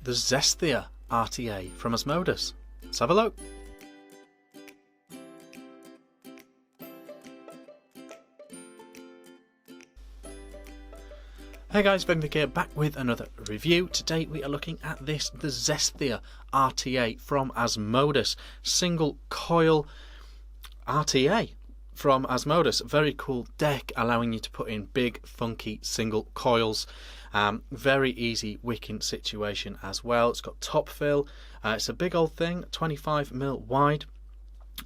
the Zesthia RTA from Asmodus. Let's have a look. Hey guys, Vick here, back with another review. Today we are looking at the Zesthia RTA from Asmodus. Single coil RTA from Asmodus. Very cool deck, allowing you to put in big, funky single coils. Very easy wicking situation as well. It's got top fill. It's a big old thing, 25mm wide,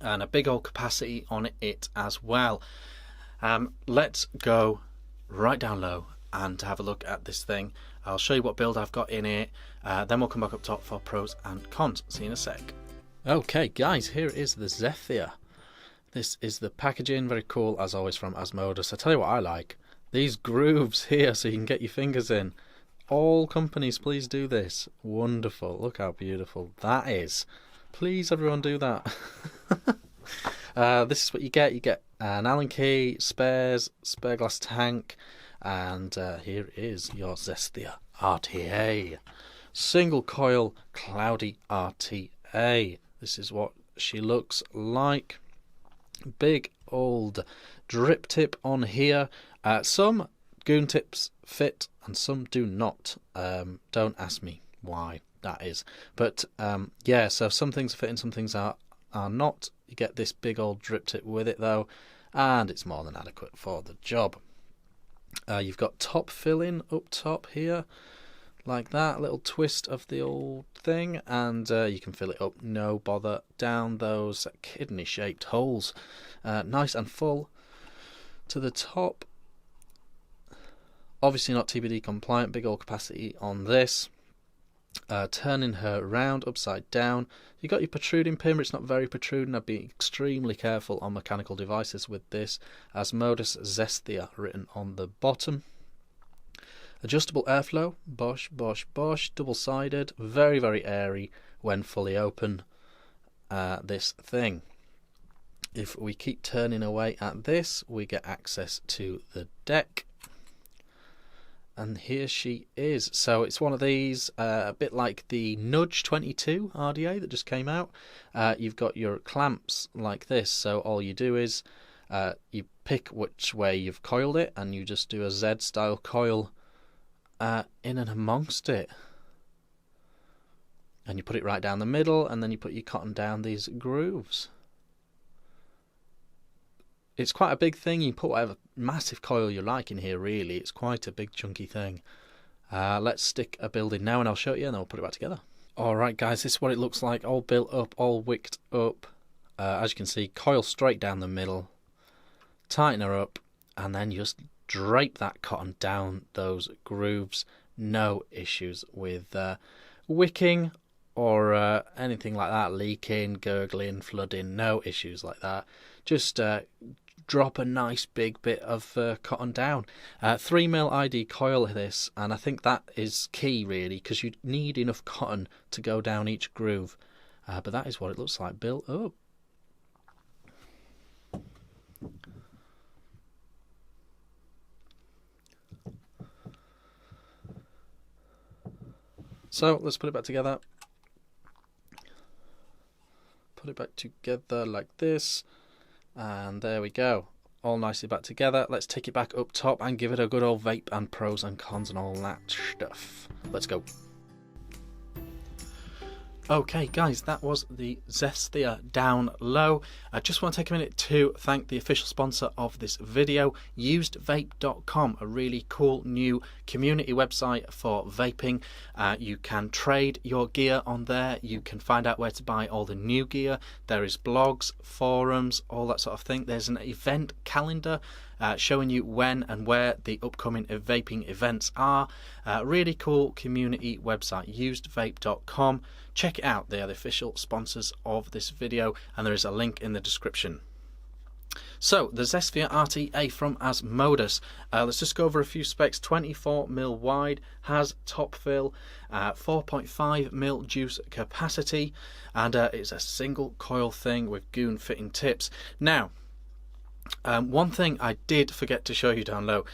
and a big old capacity on it as well. Let's go right down low and have a look at this thing. I'll show you what build I've got in it, then we'll come back up top for pros and cons. See you in a sec. Okay guys, here is the Zesthia. This is the packaging, very cool as always from Asmodus. I tell you what I like, these grooves here so you can get your fingers in. All companies, please do this. Wonderful, look how beautiful that is. Please everyone do that. This is what you get an Allen key, spares, spare glass tank, and here is your Zesthia RTA. Single coil cloudy RTA. This is what she looks like. Big old drip tip on here. Some goon tips fit and some do not. Don't ask me why that is. But yeah, so some things are fitting, some things are not. You get this big old drip tip with it though, and it's more than adequate for the job. You've got top filling up top here, like that, a little twist of the old thing, and you can fill it up, no bother, down those kidney shaped holes. Nice and full to the top. Obviously not TBD compliant, big old capacity on this. Turning her round upside down. You got your protruding pin, but it's not very protruding. I'd be extremely careful on mechanical devices with this. Asmodus Zesthia written on the bottom. Adjustable airflow, bosh, bosh, bosh, double-sided, very, very airy when fully open, this thing. If we keep turning away at this, we get access to the deck. And here she is. So it's one of these, a bit like the Nudge 22 RDA that just came out. You've got your clamps like this, so all you do is you pick which way you've coiled it and you just do a Z style coil in and amongst it, and you put it right down the middle, and then you put your cotton down these grooves. It's quite a big thing. You can put whatever massive coil you like in here, really. It's quite a big chunky thing. Let's stick a build in now and I'll show you and then we'll put it back together. Alright guys, this is what it looks like, all built up, all wicked up. As you can see, coil straight down the middle, tighten her up, and then you just drape that cotton down those grooves. No issues with wicking or anything like that, leaking, gurgling, flooding, no issues like that. Just drop a nice big bit of cotton down. 3mm ID coil this, and I think that is key really, because you need enough cotton to go down each groove. But that is what it looks like built up. So let's put it back together. Put it back together like this. And there we go, all nicely back together. Let's take it back up top and give it a good old vape and pros and cons and all that stuff. Let's go. Okay guys, that was the Zesthia down low. I just want to take a minute to thank the official sponsor of this video, nzHzVx.com, a really cool new community website for vaping. You can trade your gear on there, you can find out where to buy all the new gear, there is blogs, forums, all that sort of thing. There's an event calendar showing you when and where the upcoming vaping events are. Really cool community website, nzHzVx.com. Check it out, they are the official sponsors of this video, and there is a link in the description. So, the Zesthia RTA from Asmodus. Let's just go over a few specs. 24mm wide, has top fill, 4.5mm juice capacity, and it's a single coil thing with goon fitting tips. Now, One thing I did forget to show you down low,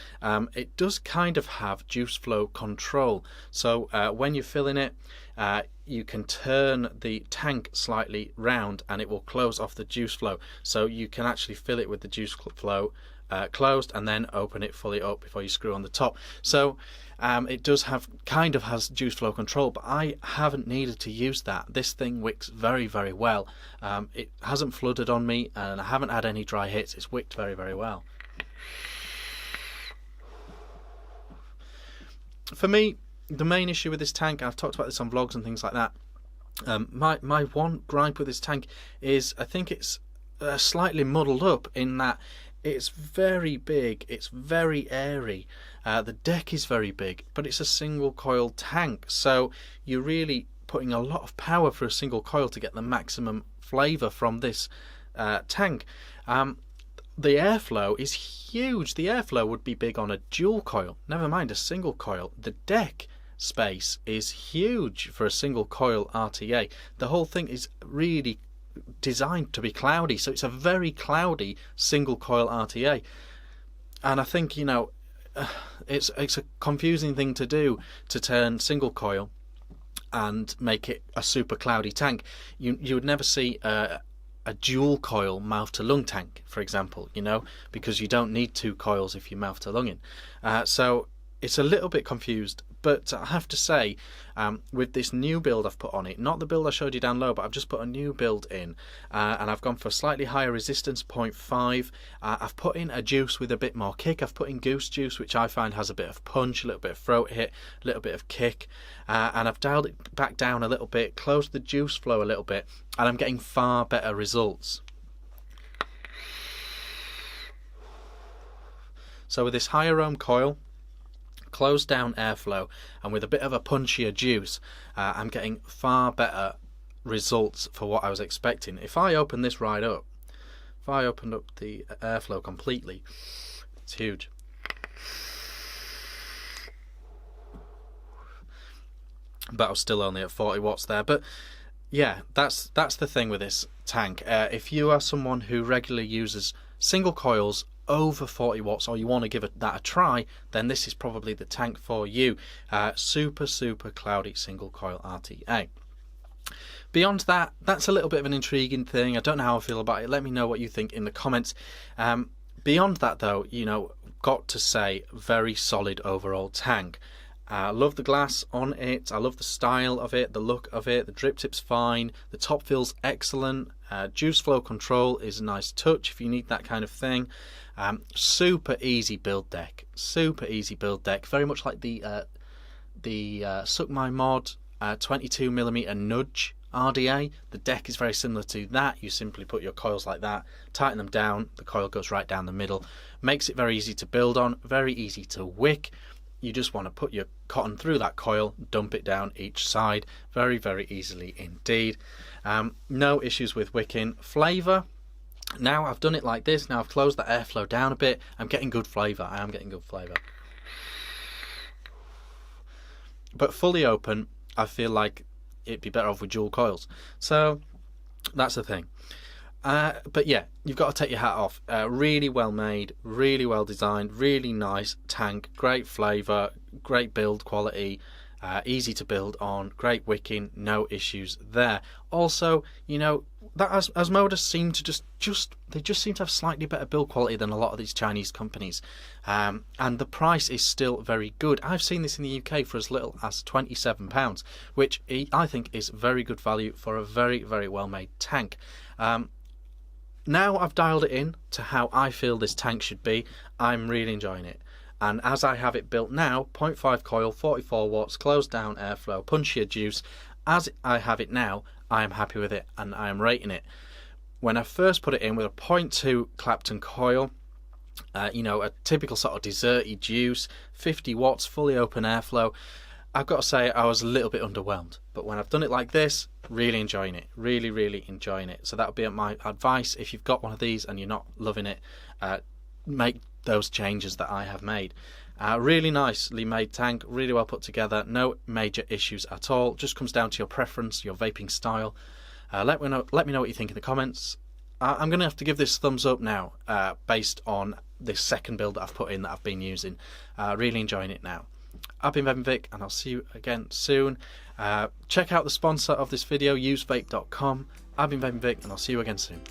it does kind of have juice flow control. So when you're filling it, you can turn the tank slightly round and it will close off the juice flow. So you can actually fill it with the juice flow closed and then open it fully up before you screw on the top. So it does have has juice flow control, but I haven't needed to use that. This thing wicks very, very well. It hasn't flooded on me and I haven't had any dry hits. It's wicked very, very well. For me, the main issue with this tank, I've talked about this on vlogs and things like that, my one gripe with this tank is I think it's slightly muddled up in that it's very big, it's very airy, the deck is very big, but it's a single coil tank, so you're really putting a lot of power for a single coil to get the maximum flavour from this tank. The airflow is huge. The airflow would be big on a dual coil, never mind a single coil. The deck space is huge for a single coil RTA. The whole thing is really designed to be cloudy, so it's a very cloudy single coil RTA, and I think, you know, it's a confusing thing to do, to turn single coil and make it a super cloudy tank. You would never see a dual coil mouth to lung tank, for example, you know, because you don't need two coils if you're mouth to lunging. So it's a little bit confused, but I have to say, with this new build I've put on it, not the build I showed you down low, but I've just put a new build in, and I've gone for slightly higher resistance, 0.5. I've put in a juice with a bit more kick. I've put in goose juice, which I find has a bit of punch, a little bit of throat hit, a little bit of kick, and I've dialed it back down a little bit, closed the juice flow a little bit, and I'm getting far better results. So with this higher ohm coil, closed down airflow, and with a bit of a punchier juice, I'm getting far better results for what I was expecting. If I open this right up, if I opened up the airflow completely, it's huge. But I was still only at 40 watts there. But yeah, that's the thing with this tank. If you are someone who regularly uses single coils over 40 watts, or you want to give that a try, then this is probably the tank for you. Super cloudy single coil RTA. Beyond that, that's a little bit of an intriguing thing. I don't know how I feel about it. Let me know what you think in the comments. Beyond that though, you know, got to say, very solid overall tank. I love the glass on it, I love the style of it, the look of it, the drip tip's fine, the top feels excellent, juice flow control is a nice touch if you need that kind of thing. Super easy build deck, very much like the Suck Mod 22mm nudge RDA. The deck is very similar to that. You simply put your coils like that, tighten them down, the coil goes right down the middle, makes it very easy to build on, very easy to wick. You just want to put your cotton through that coil, dump it down each side, very easily indeed. No issues with wicking. Flavour, now I've done it like this, now I've closed the airflow down a bit, I'm getting good flavour, I am getting good flavour. But fully open, I feel like it'd be better off with dual coils. So that's the thing. But yeah, you've got to take your hat off. Really well made, really well designed, really nice tank, great flavour, great build quality, easy to build on, great wicking, no issues there. Also, you know, that Asmodus seem to just seem to have slightly better build quality than a lot of these Chinese companies, and the price is still very good. I've seen this in the UK for as little as £27, which I think is very good value for a very well made tank. Now I've dialed it in to how I feel this tank should be, I'm really enjoying it. And as I have it built now, 0.5 coil, 44 watts, closed down airflow, punchier juice, as I have it now, I am happy with it and I am rating it. When I first put it in with a 0.2 Clapton coil, you know, a typical sort of desserty juice, 50 watts, fully open airflow, I've got to say I was a little bit underwhelmed. But when I've done it like this, really enjoying it, really enjoying it. So that would be my advice. If you've got one of these and you're not loving it, make those changes that I have made. Really nicely made tank, really well put together, no major issues at all. Just comes down to your preference, your vaping style. Let me know what you think in the comments. I'm going to have to give this thumbs up now, based on this second build that I've put in that I've been using. Really enjoying it now. I've been Vick, and I'll see you again soon. Check out the sponsor of this video, nzHzVx.com. I've been Vick, and I'll see you again soon.